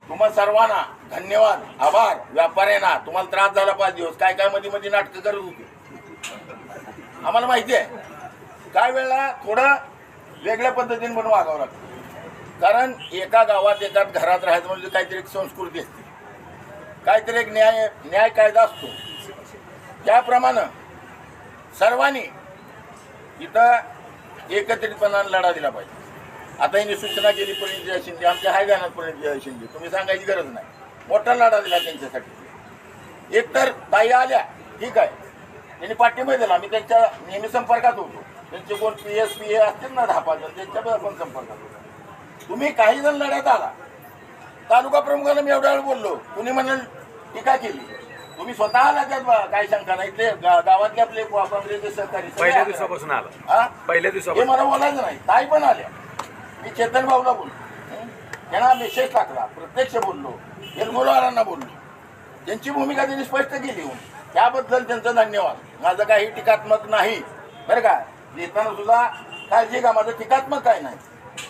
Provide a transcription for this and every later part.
तुम्हा सर्वांना धन्यवाद, आभार. व्यापाऱ्यांना तुम्हाला त्रास झाला 5 दिवस, काय काय मध्ये मध्ये नाटकं करत होते आम्हाला माहिती आहे. काय वेळेला थोडं वेगळ्या पद्धतीने पण वागावं लागतं, कारण एका गावात एका घरात राहायचं म्हणजे काहीतरी एक संस्कृती असते, काहीतरी एक न्याय कायदा असतो. त्याप्रमाणे सर्वांनी इथं एकत्रितपणाने लढा दिला पाहिजे. आता यांनी सूचना केली परिणिती शिंदे, आमच्या हाय गाण्यात परिणिती शिंदे, तुम्ही सांगायची गरज नाही. मोठा लढा दिला त्यांच्यासाठी. एकतर ताई आल्या, ठीक आहे, त्यांनी पाठिंबा दिला, आम्ही त्यांच्या नेहमी संपर्कात होतो. त्यांचे कोण PSP असतील ना 10-5 जण, त्यांच्याबद्दल आपण संपर्कात होतो. तुम्ही काही जण लढ्यात आला, तालुका प्रमुखाला मी एवढ्या वेळ बोललो, कुणी म्हणाल टीका केली, तुम्ही स्वतः आला त्यात काही शंका नाही. ते गावातले आपले काँग्रेसचे सहकारी पहिल्या दिवसापासून आला, पहिल्या दिवसापासून हे मला बोलायचं नाही. ताई पण आल्या, मी चेतन भाऊला बोललो, त्यांना मेसेज टाकला, प्रत्यक्ष बोललो, एलगोलवारांना बोललो, त्यांची भूमिका त्यांनी स्पष्ट केली. त्याबद्दल त्यांचं धन्यवाद. माझं काही टीकात्मक नाही बरं का, देताना सुद्धा काळजी का, माझं टीकात्मक काय नाही.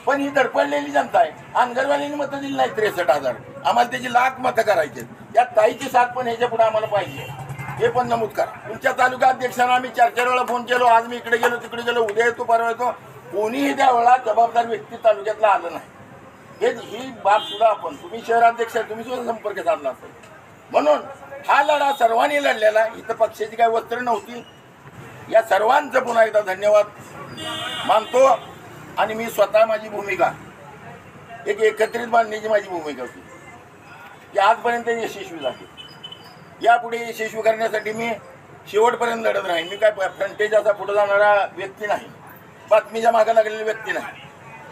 पण ही धडपडलेली जनता आहे. अंगणवाडीने मतं दिली नाही 63,000, आम्हाला त्याची लाख मतं करायची. या ताईची साथ पण ह्याच्या पुढे आम्हाला पाहिजे, हे पण नमूद करा. तुमच्या तालुका अध्यक्षांना आम्ही 4-4 वेळा फोन केलो, आज मी इकडे गेलो तिकडे गेलो, उद्या येतो परवा येतो, कोणीही त्यावेळेला जबाबदार व्यक्ती तालुक्यातला आलं नाही. ही बाब सुद्धा आपण, तुम्ही शहराध्यक्ष तुम्ही सुद्धा संपर्क साधला असेल. म्हणून हा लढा सर्वांनी लढलेला, इथं पक्षाची काही वस्त्र नव्हती. या सर्वांचं पुन्हा एकदा धन्यवाद मानतो. आणि मी स्वतः माझी भूमिका एक एकत्रित बांधण्याची माझी भूमिका होती, की आजपर्यंत यशस्वी झाली. यापुढे यशस्वी करण्यासाठी मी शेवटपर्यंत लढत राहीन. मी काय फ्रंटेज असा पुढे जाणारा व्यक्ती नाही, बातमीच्या मागे लागलेली व्यक्ती नाही.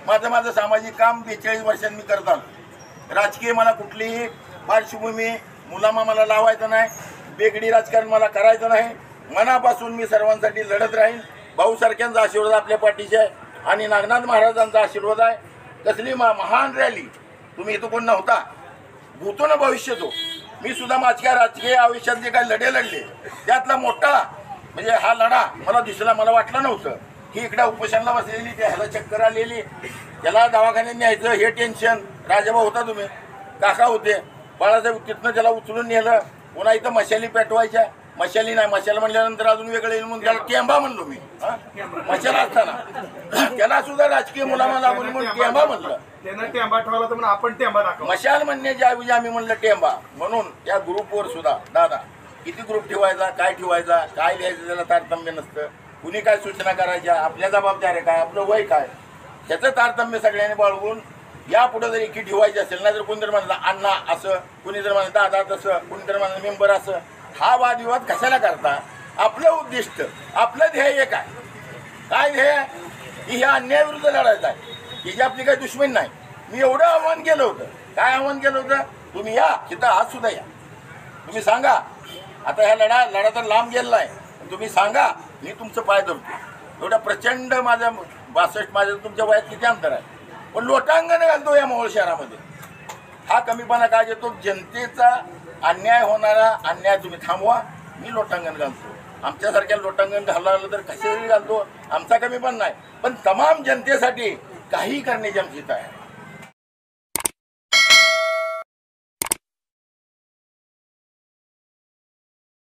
माझं सामाजिक काम 42 वर्षांत मी करत आलो. राजकीय मला कुठलीही पार्श्वभूमी मुलामा मला लावायचं नाही, बेगडी राजकारण मला करायचं नाही. मनापासून मी सर्वांसाठी लढत राहीन. भाऊसारख्यांचा आशीर्वाद आपल्या पाठीशी आहे आणि नागनाथ महाराजांचा आशीर्वाद आहे. कसली महान रॅली, तुम्ही इथं कोण नव्हता, भूतो ना भविष्यतो. मी सुद्धा माझ्या राजकीय आयुष्यात जे काही लढे लढले त्यातला मोठा म्हणजे हा लढा मला दिसला, मला वाटलं नव्हतं की इकडे उपोषणाला बसलेली, ह्याला चक्कर आलेली, त्याला दवाखान्यात न्यायचं हे टेन्शन. राजाभाऊ होता, तुम्ही काका होते, बाळासाहेब, तिथनं त्याला उचलून नेलं. पुन्हा इथं मशाली पेटवायच्या, मशाली नाही, मशाल म्हणल्यानंतर अजून वेगळं येईल म्हणून त्याला टेंबा म्हणलो मी. मशाला असताना त्याला सुद्धा राजकीय मुलामा लागून म्हणून टेंबा म्हणलं. टेंबा ठेवला तर आपण टेंबा दाखव, मशाल म्हणण्याच्या ऐवजी आम्ही म्हणलं टेंबा. म्हणून त्या ग्रुपवर सुद्धा दादा किती ग्रुप ठेवायचा, काय ठेवायचा, काय द्यायचं त्याला तारतम्य नसतं. कुणी काय सूचना करायच्या, आपल्या जबाबदाऱ्या काय, आपलं वय काय, त्याचं तारतम्य सगळ्यांनी बाळगून यापुढे जर एकी ठेवायची असेल ना, जर कोणी जर म्हणलं अण्णा असं, कुणी जर म्हणलं दादा तसं, कुणी जर म्हणलं मेंबर असं, हा वादविवाद कशाला करता. आपलं उद्दिष्ट, आपलं ध्येय काय, काय ध्येय की ह्या अन्यायाविरुद्ध लढायचं आहे. ही जी आपली काही दुश्मनी नाही. मी एवढं आव्हान केलं होतं. काय आव्हान केलं होतं, तुम्ही या तिथं, आज सुद्धा या, तुम्ही सांगा. आता ह्या लढा तर लांब गेलेला आहे, तुम्ही सांगा, मी तुमचं पाय धरतो. एवढा प्रचंड माझ्या 62 माझ्या तुमच्या वयात किती अंतर आहे, पण लोटांगण घालतो या मोहोळ शहरामध्ये. हा कमीपणा काय येतो, जनतेचा अन्याय होणारा अन्याय तुम्ही थांबवा. मी लोटांगण घालतो, आमच्यासारख्या लोटांगण घालायला तर कशाही घालतो, आमचा कमी पण नाही. पण तमाम जनतेसाठी काही करण्याची आमची इच्छा आहे.